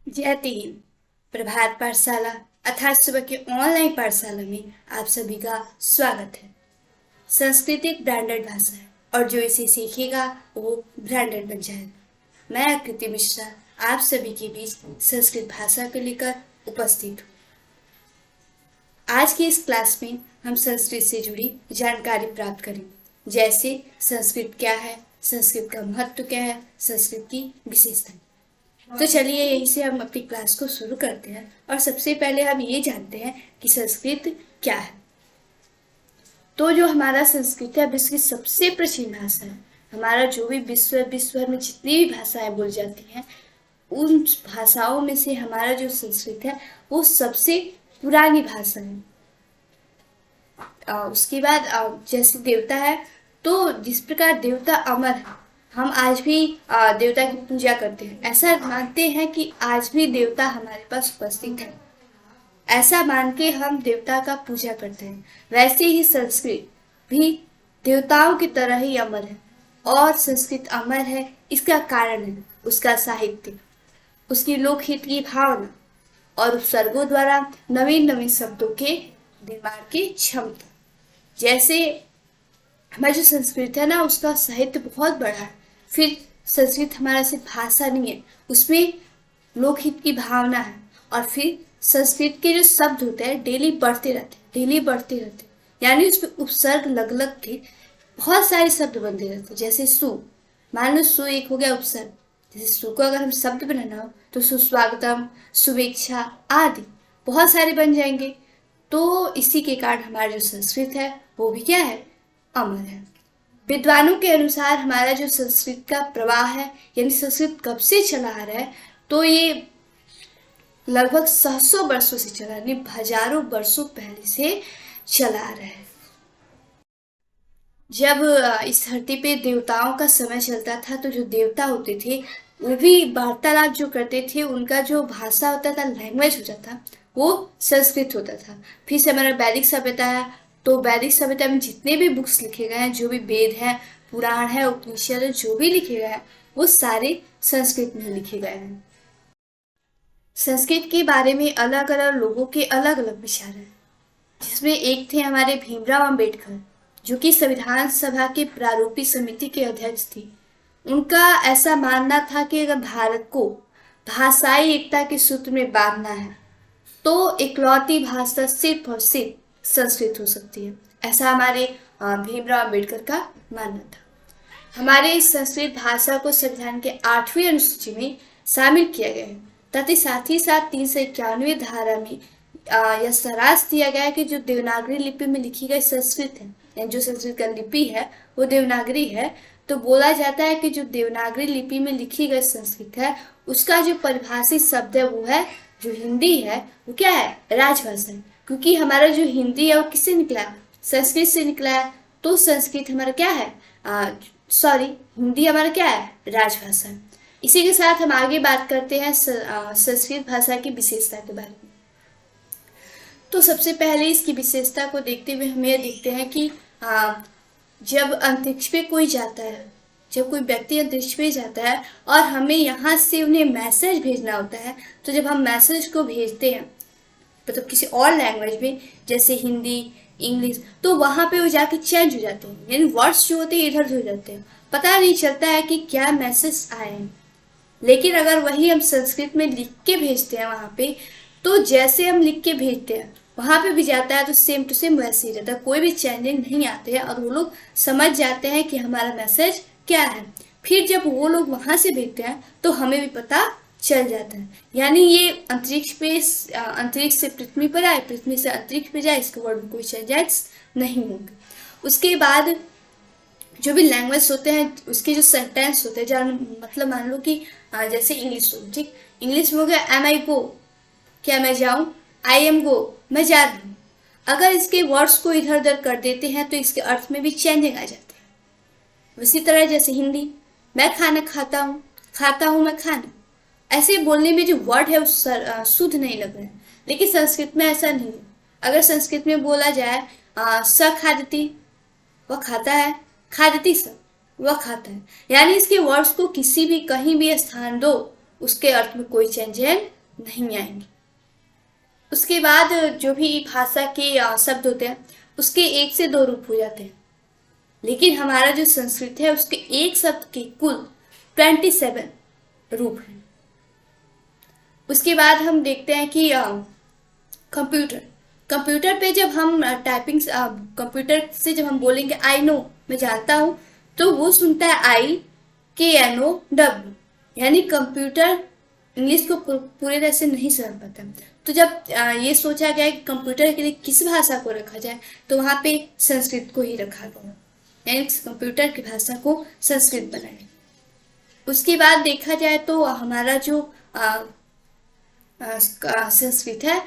जय हिंद। प्रभात पाठशाला अर्थात सुबह के ऑनलाइन पाठशाला में आप सभी का स्वागत है। संस्कृत एक ब्रांडेड भाषा है और जो इसे सीखेगा वो ब्रांडेड बन जाएगा। मैं आकृति मिश्रा आप सभी के बीच संस्कृत भाषा को लेकर उपस्थित हूँ। आज की इस क्लास में हम संस्कृत से जुड़ी जानकारी प्राप्त करेंगे, जैसे संस्कृत क्या है, संस्कृत का महत्व क्या है, संस्कृत की विशेषताएं। तो चलिए यहीं से हम अपनी क्लास को शुरू करते हैं और सबसे पहले हम ये जानते हैं कि संस्कृत क्या है। तो जो हमारा संस्कृत है विश्व की सबसे प्राचीन भाषा है। हमारा जो भी विश्व में जितनी भी भाषाएं बोली जाती हैं उन भाषाओं में से हमारा जो संस्कृत है वो सबसे पुरानी भाषा है। उसके बाद जैसे देवता है, तो जिस प्रकार देवता अमर है, हम आज भी देवता की पूजा करते हैं। ऐसा मानते हैं कि आज भी देवता हमारे पास उपस्थित है, ऐसा मान के हम देवता का पूजा करते हैं। वैसे ही संस्कृत भी देवताओं की तरह ही अमर है। और संस्कृत अमर है इसका कारण है उसका साहित्य, उसकी लोकहित की भावना और उपसर्गों द्वारा नवीन नवीन शब्दों के निर्माण की क्षमता। जैसे हमारी जो संस्कृत है ना उसका साहित्य बहुत बड़ा है। फिर संस्कृत हमारा सिर्फ भाषा नहीं है, उसमें लोकहित की भावना है। और फिर संस्कृत के जो शब्द होते हैं डेली बढ़ते रहते हैं, डेली बढ़ते रहते हैं। यानी उसमें उपसर्ग लग लग के बहुत सारे शब्द बनते रहते हैं। जैसे सु, मान लो सु एक हो गया उपसर्ग। जैसे सु को अगर हम शब्द बनाना हो तो सुस्वागतम, शुभेच्छा आदि बहुत सारे बन जाएंगे। तो इसी के कारण हमारा जो संस्कृत है वो भी क्या है, अमर है। विद्वानों के अनुसार हमारा जो संस्कृत का प्रवाह है, यानी संस्कृत कब से चला आ रहा है, तो ये लगभग 700 वर्षों से चला, यानी हजारों वर्षों पहले से चला आ रहा है। जब इस धरती पे देवताओं का समय चलता था तो जो देवता होते थे वो भी वार्तालाप जो करते थे, उनका जो भाषा होता था, लैंग्वेज होता था, वो संस्कृत होता था। फिर से हमारा वैदिक सभ्यता है, तो वैदिक सभ्यता में जितने भी बुक्स लिखे गए हैं, जो भी वेद हैं, पुराण है, उपनिषद है, जो भी लिखे गए हैं वो सारे संस्कृत में लिखे गए हैं। संस्कृत के बारे में अलग अलग लोगों के अलग अलग विचार हैं, जिसमें एक थे हमारे भीमराव अंबेडकर, जो कि संविधान सभा के प्रारूपी समिति के अध्यक्ष थे। उनका ऐसा मानना था कि अगर भारत को भाषाई एकता के सूत्र में बांधना है तो इकलौती भाषा सिर्फ और सिर्फ संस्कृत हो सकती है। ऐसा हमारे भीमराव अंबेडकर का मानना था। हमारे इस संस्कृत भाषा को संविधान के 8वीं अनुसूची में शामिल किया गया है, तथा साथ ही साथ 391 धारा में यह सराश दिया गया है कि जो देवनागरी लिपि में लिखी गई संस्कृत है, यानी जो संस्कृत का लिपि है वो देवनागरी है। तो बोला जाता है कि जो देवनागरी लिपि में लिखी गई संस्कृत है उसका जो परिभाषित शब्द है वो है, जो हिंदी है वो क्या है, राजभाषा है। क्योंकि हमारा जो हिंदी है वो किससे निकला है, संस्कृत से निकला है। तो संस्कृत हमारा क्या है, हिंदी हमारा क्या है, राजभाषा है। इसी के साथ हम आगे बात करते हैं संस्कृत भाषा की विशेषता के बारे में। तो सबसे पहले इसकी विशेषता को देखते हुए हम ये देखते हैं कि जब अंतरिक्ष पे कोई जाता है, जब कोई व्यक्ति अंतरिक्ष पे जाता है और हमें यहाँ से उन्हें मैसेज भेजना होता है, तो जब हम मैसेज को भेजते हैं मतलब किसी और लैंग्वेज में, जैसे हिंदी, इंग्लिश, तो वहाँ पे वो जाके चेंज हो जाते हैं, यानी वर्ड्स जो होते हैं इधर उधर हो जाते हैं, पता नहीं चलता है कि क्या मैसेज आए हैं। लेकिन अगर वही हम संस्कृत में लिख के भेजते हैं वहाँ पे, तो जैसे हम लिख के भेजते हैं वहाँ पे भी जाता है तो सेम टू सेम वैसे ही रहता है, कोई भी चेंजिंग नहीं आते हैं और वो लोग समझ जाते हैं कि हमारा मैसेज क्या है। फिर जब वो लोग वहाँ से भेजते हैं तो हमें भी पता चल जाता है। यानी ये अंतरिक्ष से पृथ्वी पर आए, पृथ्वी से अंतरिक्ष पे जाए, इसके वर्ड में कोई चेंजेस नहीं होंगे। उसके बाद जो भी लैंग्वेज होते हैं उसके जो सेंटेंस होते हैं, जहाँ मतलब मान लो कि जैसे इंग्लिश हो, ठीक, इंग्लिश में हो गया एम आई गो, क्या मैं जाऊँ, आई एम गो, मैं जा रही हूँ। अगर इसके वर्ड्स को इधर उधर कर देते हैं तो इसके अर्थ में भी चेंजिंग आ जाती है। उसी तरह जैसे हिंदी, मैं खाना खाता हूँ मैं खाना, ऐसे बोलने में जो वर्ड है वो शुद्ध नहीं लग रहा है। लेकिन संस्कृत में ऐसा नहीं है। अगर संस्कृत में बोला जाए स खादती, वह खाता है, खादती स, वह खाता है, यानी इसके वर्ड्स को किसी भी कहीं भी स्थान दो उसके अर्थ में कोई चेंज नहीं आएंगे। उसके बाद जो भी भाषा के शब्द होते हैं उसके एक से दो रूप हो जाते हैं, लेकिन हमारा जो संस्कृत है उसके एक शब्द के कुल 27 रूप हैं। उसके बाद हम देखते हैं कि कंप्यूटर कंप्यूटर पे जब हम टाइपिंग कंप्यूटर से जब हम बोलेंगे आई नो, मैं जानता हूँ, तो वो सुनता है IKNOW, यानी कंप्यूटर इंग्लिश को पूरे तरह से नहीं समझ पाता। तो जब ये सोचा गया कि कंप्यूटर के लिए किस भाषा को रखा जाए, तो वहाँ पे संस्कृत को ही रखा गया, यानी कंप्यूटर की भाषा को संस्कृत बनाया। उसके बाद देखा जाए तो हमारा जो संस्कृत है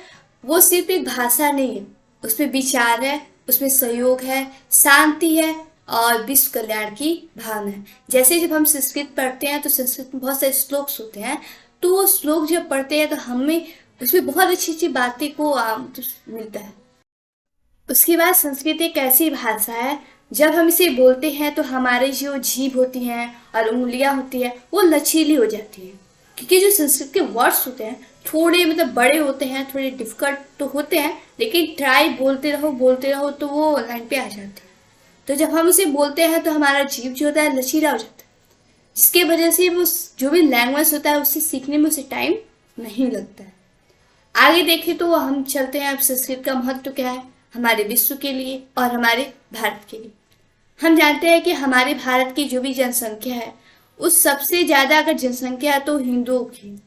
वो सिर्फ एक भाषा नहीं है, उसमें विचार है, उसमें सहयोग है, शांति है और विश्व कल्याण की भावना है। जैसे जब हम संस्कृत पढ़ते हैं तो संस्कृत में बहुत सारे श्लोक होते हैं, तो वो श्लोक जब पढ़ते हैं तो हमें उसमें बहुत अच्छी अच्छी बातें को मिलता है। उसके बाद संस्कृत एक ऐसी भाषा है जब हम इसे बोलते हैं तो हमारे जो जीभ होती हैं और उंगलियां होती हैं वो लचीली हो जाती हैं, क्योंकि जो संस्कृत के वर्ड्स होते हैं थोड़े बड़े होते हैं, थोड़े डिफिकल्ट तो होते हैं, लेकिन ट्राई बोलते रहो तो वो लाइन पे आ जाते हैं। तो जब हम उसे बोलते हैं तो हमारा जीभ जो होता है लचीला हो जाता है, जिसके वजह से वो जो भी लैंग्वेज होता है उसे सीखने में उसे टाइम नहीं लगता है। आगे देखें तो हम चलते हैं अब संस्कृत का महत्व क्या है हमारे विश्व के लिए और हमारे भारत के लिए। हम जानते हैं कि हमारे भारत की जो भी जनसंख्या है उस सबसे ज्यादा अगर जनसंख्या है तो हिंदुओं की,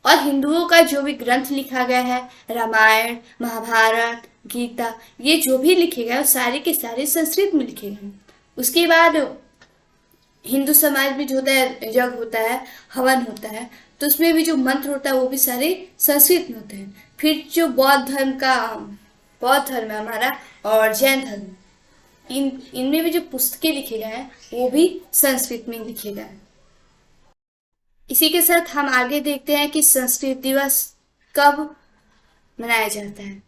और हिंदुओं का जो भी ग्रंथ लिखा गया है, रामायण, महाभारत, गीता, ये जो भी लिखे गए सारे के सारे संस्कृत में लिखे गए। उसके बाद हिंदू समाज में जो होता है यज्ञ होता है, हवन होता है, तो उसमें भी जो मंत्र होता है वो भी सारे संस्कृत में होते हैं। फिर जो बौद्ध धर्म है हमारा और जैन धर्म, इनमें भी जो पुस्तकें लिखे गए हैं वो भी संस्कृत में लिखे गए हैं। इसी के साथ हम आगे देखते हैं कि संस्कृत दिवस कब मनाया जाता है।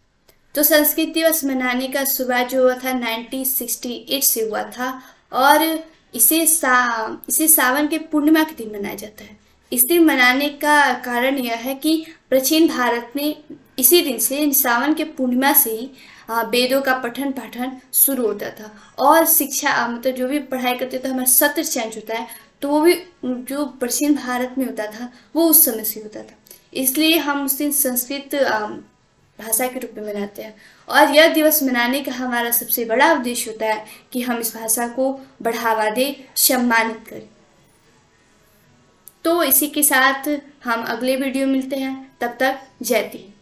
तो संस्कृत दिवस मनाने का शुरुआत जो हुआ था 1968 से हुआ था, और इसे सावन के पूर्णिमा के दिन मनाया जाता है। इस दिन मनाने का कारण यह है कि प्राचीन भारत में इसी दिन से सावन के पूर्णिमा से ही वेदों का पठन पाठन शुरू होता था, और शिक्षा जो भी पढ़ाई करते थे हमारा सत्र चेंज होता है, तो वो भी जो प्राचीन भारत में होता था वो उस समय से होता था। इसलिए हम उस दिन संस्कृत भाषा के रूप में मनाते हैं, और यह दिवस मनाने का हमारा सबसे बड़ा उद्देश्य होता है कि हम इस भाषा को बढ़ावा दें, सम्मानित करें। तो इसी के साथ हम अगले वीडियो मिलते हैं, तब तक जय हिंद।